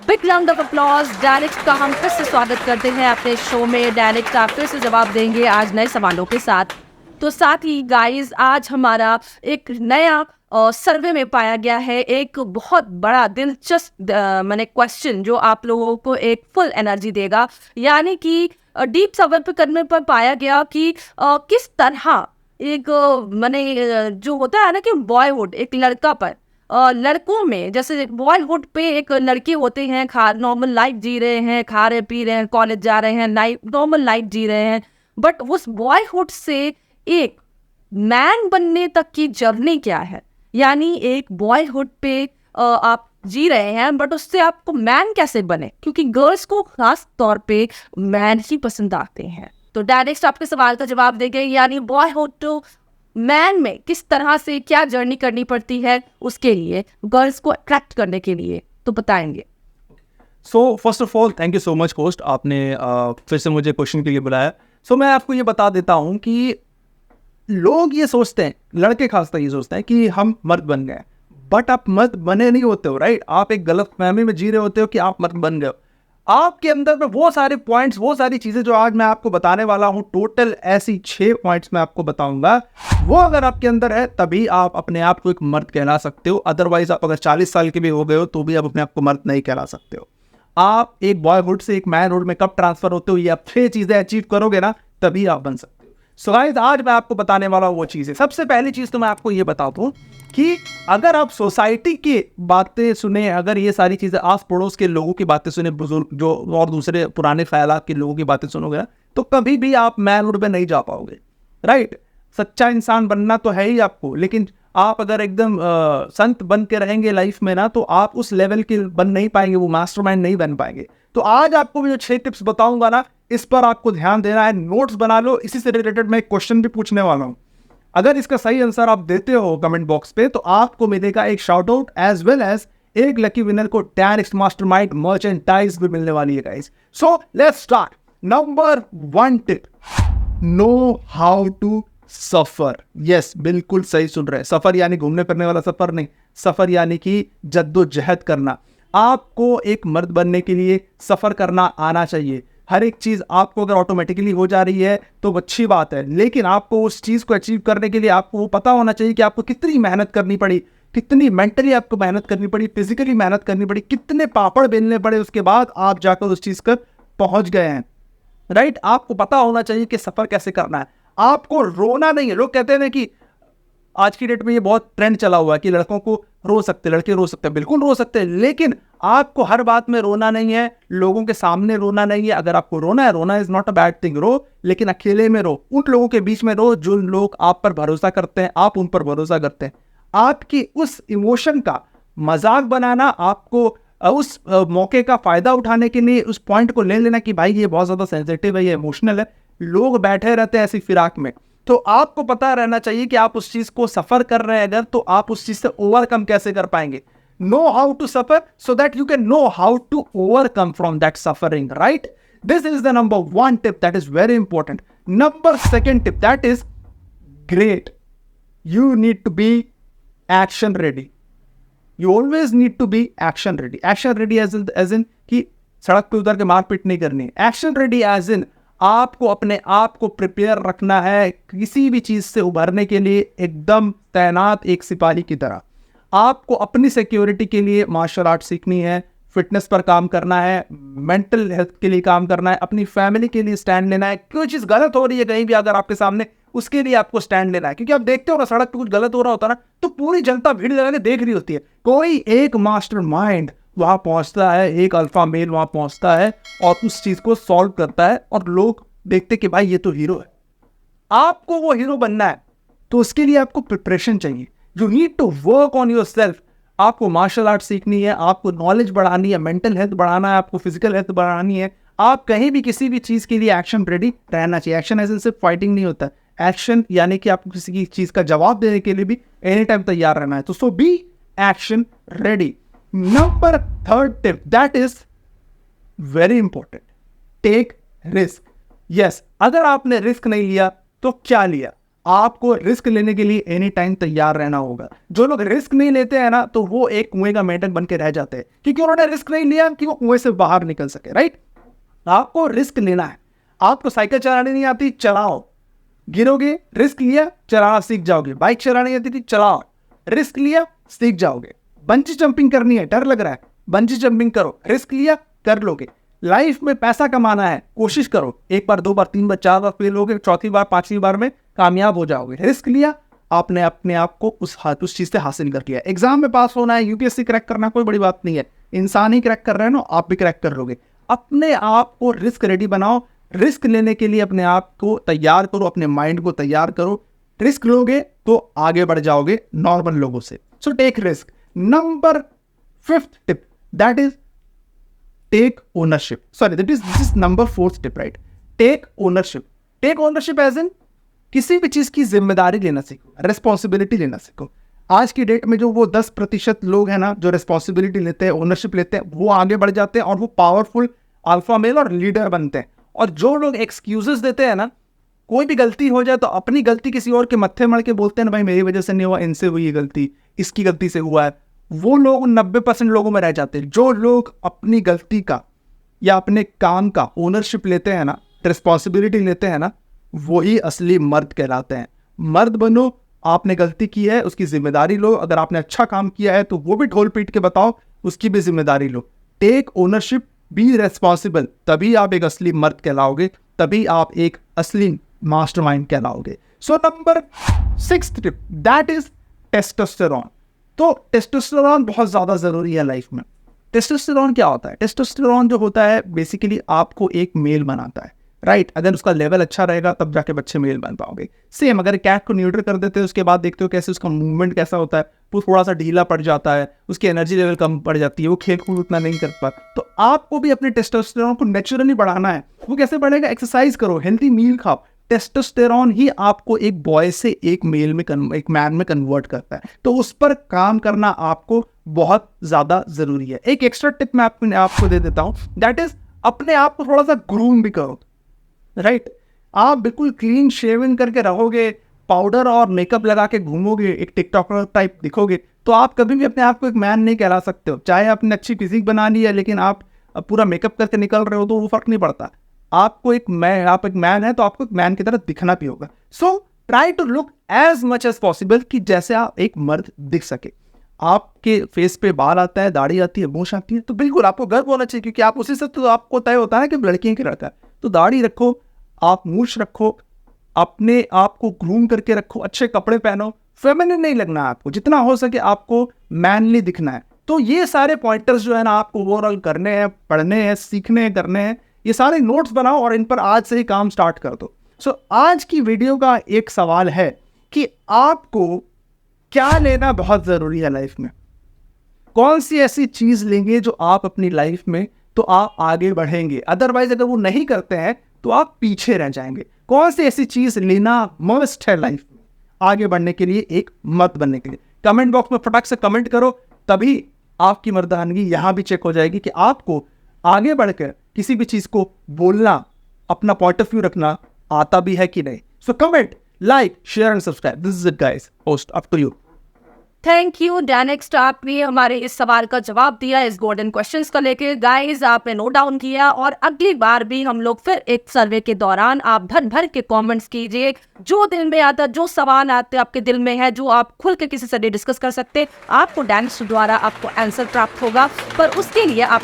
Big round of applause. Direct का हम फिर से स्वागत करते हैं अपने शो में। डायरेक्ट आप फिर से जवाब देंगे आज नए सवालों के साथ। तो साथ ही गाइस, आज हमारा एक नया सर्वे में पाया गया है एक बहुत बड़ा दिलचस्प मैंने क्वेश्चन जो आप लोगों को एक फुल एनर्जी देगा। यानी कि डीप सर्वे करने पर पाया गया कि किस तरह एक जो होता है ना कि बॉयहुड एक लड़का पर लड़कों में, जैसे बॉयहुड पे एक लड़के होते हैं, खा नॉर्मल लाइफ जी रहे हैं, खा रहे पी रहे हैं, कॉलेज जा रहे हैं, नॉर्मल लाइफ जी रहे हैं। बट उस बॉयहुड से एक मैन बनने तक की जर्नी क्या है। यानी एक बॉयहुड पे आप जी रहे हैं, बट उससे आपको मैन कैसे बने, क्योंकि गर्ल्स को खास तौर पे मैन ही पसंद आते हैं। तो डायरेक्ट आपके सवाल का जवाब देंगे, यानी बॉयहुड टू मैन में किस तरह से क्या जर्नी करनी पड़ती है उसके लिए, गर्ल्स को अट्रैक्ट करने के लिए, तो बताएंगे। So first of all thank you so much host, आपने फिर से मुझे क्वेश्चन के लिए बुलाया। सो मैं आपको ये बता देता हूँ कि लोग ये सोचते हैं, लड़के खासकर ये सोचते हैं कि हम मर्द बन गए, बट आप मर्द बने नहीं होते हो, राइट। आप एक गलत फहमी में जी रहे होते हो कि आप मर्द बन गए हो। आपके अंदर में वो सारे पॉइंट्स, वो सारी चीज़ें जो आज मैं आपको बताने वाला हूँ, टोटल ऐसी 6 पॉइंट्स मैं आपको बताऊंगा, वो अगर आपके अंदर है तभी आप अपने आप को एक मर्द कहला सकते हो। अदरवाइज आप अगर 40 साल के भी हो गए हो तो भी आप अपने आप को मर्द नहीं कहला सकते हो। आप एक बॉयहुड से एक मैनहुड में कब ट्रांसफर होते हो, ये आप 6 चीज़ें अचीव करोगे ना, तभी आप बन सकते हो। सो गाइस, आज मैं आपको बताने वाला हूँ वो चीज़ है। सबसे पहली चीज़ तो मैं आपको ये बता दूँ कि अगर आप सोसाइटी की बातें सुने, अगर ये सारी चीज़ें आस पड़ोस के लोगों की बातें सुने, बुजुर्ग जो और दूसरे पुराने ख्यालात के लोगों की बातें सुनोगे ना, तो कभी भी आप मैनहुड में नहीं जा पाओगे, राइट। सच्चा इंसान बनना तो है ही आपको, लेकिन आप अगर एकदम संत बन के रहेंगे लाइफ में ना, तो आप उस लेवल के बन नहीं पाएंगे, वो मास्टरमाइंड नहीं बन पाएंगे। तो आज आपको भी जो 6 टिप्स बताऊंगा ना, इस पर आपको ध्यान देना है, नोट्स बना लो। इसी से रिलेटेड मैं एक क्वेश्चन भी पूछने वाला हूँ। अगर इसका सही आंसर आप देते हो कमेंट बॉक्स पे, तो आपको मिलेगा एक shout out as well as एक लकी विनर को डायरेक्ट मास्टरमाइंड मर्चेंडाइज भी मिलने वाली है guys. So let's start. Number 1 tip, know how to suffer. Yes, बिल्कुल सही सुन रहे हैं। सफर यानी घूमने फिरने वाला सफर नहीं, सफर यानी कि जद्दोजहद करना। आपको एक मर्द बनने के लिए सफर करना आना चाहिए। हर एक चीज़ आपको अगर ऑटोमेटिकली हो जा रही है तो अच्छी बात है, लेकिन आपको उस चीज़ को अचीव करने के लिए आपको वो पता होना चाहिए कि आपको कितनी मेहनत करनी पड़ी, कितनी मेंटली आपको मेहनत करनी पड़ी, फिजिकली मेहनत करनी पड़ी, कितने पापड़ बेलने पड़े, उसके बाद आप जाकर उस चीज़ पर पहुंच गए हैं, राइट। आपको पता होना चाहिए कि सफ़र कैसे करना है। आपको रोना नहीं है। लोग कहते हैं ना कि आज की डेट में ये बहुत ट्रेंड चला हुआ है कि लड़कों को रो सकते, लड़के रो सकते हैं। बिल्कुल रो सकते हैं, लेकिन आपको हर बात में रोना नहीं है, लोगों के सामने रोना नहीं है। अगर आपको रोना है, रोना is not a bad thing, रो, लेकिन अकेले में रो, उन लोगों के बीच में रो जो लोग आप पर भरोसा करते हैं, आप उन पर भरोसा करते हैं। आपकी उस इमोशन का मजाक बनाना, आपको उस मौके का फायदा उठाने के लिए उस पॉइंट को ले लेना कि भाई ये बहुत ज्यादा सेंसिटिव है, ये इमोशनल है, लोग बैठे रहते हैं ऐसी फिराक में। तो आपको पता रहना चाहिए कि आप उस चीज को सफर कर रहे हैं अगर, तो आप उस चीज से ओवरकम कैसे कर पाएंगे। Know how to suffer so that you can know how to overcome from that suffering, right. This is the number 1 tip that is very important. Number 2 tip that is great, you need to be action ready. You always need to be action ready. Action ready as in कि सड़क पे उतर के मारपीट नहीं करनी। Action ready as in आपको अपने आप को प्रिपेयर रखना है किसी भी चीज़ से उभरने के लिए, एकदम तैनात एक सिपाही की तरह। आपको अपनी सिक्योरिटी के लिए मार्शल आर्ट सीखनी है, फिटनेस पर काम करना है, मेंटल हेल्थ के लिए काम करना है, अपनी फैमिली के लिए स्टैंड लेना है। कोई चीज़ गलत हो रही है कहीं भी अगर आपके सामने, उसके लिए आपको स्टैंड लेना है। क्योंकि आप देखते हो ना, सड़क पे कुछ गलत हो रहा होता है ना, तो पूरी जनता भीड़ लगा के देख रही होती है। कोई एक मास्टरमाइंड वहाँ पहुँचता है, एक अल्फा मेल वहाँ पहुँचता है और उस चीज़ को सॉल्व करता है, और लोग देखते कि भाई ये तो हीरो है। आपको वो हीरो बनना है, तो उसके लिए आपको प्रिपरेशन चाहिए। You need to work on yourself. आपको मार्शल आर्ट सीखनी है, आपको नॉलेज बढ़ानी है, मेंटल हेल्थ बढ़ाना है, आपको फिजिकल हेल्थ बढ़ानी है। आप कहीं भी किसी भी चीज़ के लिए एक्शन रेडी रहना चाहिए। एक्शन एज इन सिर्फ फाइटिंग नहीं होता, एक्शन यानी कि आपको किसी की चीज़ का जवाब देने के लिए भी एनी टाइम तैयार रहना है। तो so be action ready. Number 3 tip that is very important, take risk. Yes, अगर आपने रिस्क नहीं लिया तो क्या लिया? आपको रिस्क लेने के लिए एनी टाइम तैयार रहना होगा। जो लोग रिस्क नहीं लेते हैं ना, तो वो एक कुएं का मेंढक बन के रह जाते हैं, क्योंकि उन्होंने रिस्क नहीं लिया कि वो कुएं से बाहर निकल सके, राइट। आपको रिस्क लेना है। आपको साइकिल चलानी नहीं आती, चलाओ, गिरोगे, रिस्क लिया, चलाना सीख जाओगे। बाइक चलानी आती थी, चलाओ, रिस्क लिया, सीख जाओगे। बंजी जंपिंग करनी है, डर लग रहा है, बंजी जंपिंग करो, रिस्क लिया, कर लोगे। लाइफ में पैसा कमाना है, कोशिश करो, एक बार, 2 बार, 3 बार, 4 बार फेल होगे, चौथी बार, 5वीं बार में कामयाब हो जाओगे। रिस्क लिया, आपने अपने आप को उस चीज से हासिल कर लिया। एग्जाम में पास होना है, यूपीएससी क्रैक करना कोई बड़ी बात नहीं है, इंसान ही क्रैक कर रहे हैं ना, आप भी क्रैक कर लोगे। अपने आप को रिस्क रेडी बनाओ, रिस्क लेने के लिए अपने आप को तैयार करो, अपने माइंड को तैयार करो। रिस्क लोगे तो आगे बढ़ जाओगे नॉर्मल लोगों से। So take risk. Number 5th tip, that is take ownership. Sorry, this is number 4th tip, right. Take ownership. Take ownership as in किसी भी चीज की जिम्मेदारी लेना सीखो, रेस्पॉन्सिबिलिटी लेना सीखो। आज की डेट में जो वो 10% लोग हैं ना, जो रेस्पॉन्सिबिलिटी लेते हैं, ओनरशिप लेते हैं, वो आगे बढ़ जाते हैं और वो पावरफुल अल्फा मेल और लीडर बनते हैं। और जो लोग एक्सक्यूजेस देते हैं ना, कोई भी गलती हो जाए तो अपनी गलती किसी और के मत्थे मड़ के बोलते हैं ना, भाई मेरी वजह से नहीं हुआ, इनसे हुई ये गलती, इसकी गलती से हुआ है, वो लोग 90% लोगों में रह जाते हैं। जो लोग अपनी गलती का या अपने काम का ओनरशिप लेते हैं ना, रिस्पॉन्सिबिलिटी लेते हैं ना, वही असली मर्द कहलाते हैं। मर्द बनो, आपने गलती की है, उसकी जिम्मेदारी लो। अगर आपने अच्छा काम किया है तो वो भी ढोल पीट के बताओ, उसकी भी जिम्मेदारी लो। टेक ओनरशिप, बी रेस्पॉन्सिबल, तभी आप एक असली मर्द कहलाओगे, तभी आप एक असली मास्टरमाइंड कहलाओगे। So number 6th tip, that is testosterone. तो टेस्टोस्टेरोन बहुत ज़्यादा ज़रूरी है लाइफ में। टेस्टोस्टेरोन क्या होता है? टेस्टोस्टेरोन जो होता है बेसिकली आपको एक मेल बनाता है, राइट। अगर उसका लेवल अच्छा रहेगा तब जाके बच्चे मेल बन पाओगे। सेम अगर कैट को न्यूट्रल कर देते हो, उसके बाद देखते हो कैसे उसका मूवमेंट कैसा होता है, वो थोड़ा सा ढीला पड़ जाता है, उसकी एनर्जी लेवल कम पड़ जाती है, वो खेल कूद उतना नहीं कर पाता। तो आपको भी अपने टेस्टोस्टेरोन को नेचुरली बढ़ाना है। वो कैसे बढ़ेगा? एक्सरसाइज करो, हेल्थी मील खाओ। टेस्टोस्टेरोन ही आपको एक बॉय से एक मेल में एक मैन में कन्वर्ट करता है। तो उस पर काम करना आपको बहुत ज़्यादा ज़रूरी है। एक एक्स्ट्रा टिप मैं आपको दे देता हूँ, दैट इज अपने आप को थोड़ा सा ग्रूम भी करो, राइट। आप बिल्कुल क्लीन शेविंग करके रहोगे, पाउडर और मेकअप लगा के घूमोगे, एक टिकटॉकर टाइप दिखोगे, तो आप कभी भी अपने आप को एक मैन नहीं कहला सकते हो। चाहे आपने अच्छी फिजिक बना ली है, लेकिन आप पूरा मेकअप करके निकल रहे हो तो वो फर्क नहीं पड़ता। आप एक मैन है तो आपको एक मैन की तरह दिखना भी होगा। So try to look as much as possible कि जैसे आप एक मर्द दिख सके। आपके फेस पे बाल आता है, दाढ़ी आती है, मूंछ आती है, तो बिल्कुल आपको गर्व होना चाहिए, क्योंकि आप उसी से तो आपको तय होता है कि लड़की की लड़का है। तो दाढ़ी रखो, आप मूंछ रखो, अपने आप को ग्रूम करके रखो, अच्छे कपड़े पहनो। फेमिनिन नहीं लगना है आपको, जितना हो सके आपको मैनली दिखना है। तो ये सारे पॉइंटर्स जो है ना, आपको ओवरऑल करने हैं, पढ़ने हैं, सीखने हैं, करने हैं। ये सारे नोट्स बनाओ और इन पर आज से ही काम स्टार्ट कर दो। सो आज की वीडियो का एक सवाल है कि आपको क्या लेना बहुत ज़रूरी है लाइफ में। कौन सी ऐसी चीज़ लेंगे जो आप अपनी लाइफ में तो आप आगे बढ़ेंगे, अदरवाइज अगर वो नहीं करते हैं तो आप पीछे रह जाएंगे। कौन सी ऐसी चीज़ लेना मस्ट है लाइफ में आगे बढ़ने के लिए, एक मर्द बनने के लिए? कमेंट बॉक्स में फटाक से कमेंट करो, तभी आपकी मर्दानगी यहाँ भी चेक हो जाएगी कि आपको आगे बढ़कर किसी भी चीज़ को बोलना, अपना पॉइंट ऑफ व्यू रखना आता भी है कि नहीं। So comment, like, share and subscribe. This is it guys, host up to you. Thank you डैनिक्स, आपने हमारे इस सवाल का जवाब दिया, इस गोल्डन क्वेश्चंस को लेकर। गाइस, आपने नोट डाउन किया और अगली बार भी हम लोग फिर एक सर्वे के दौरान आप भर भर के कमेंट्स कीजिए। जो दिल में आता, जो सवाल आते आपके दिल में है, जो आप खुल के किसी से डिस्कस कर सकते, आपको डैनिक्स द्वारा आपको आंसर प्राप्त होगा। पर उसके लिए आपको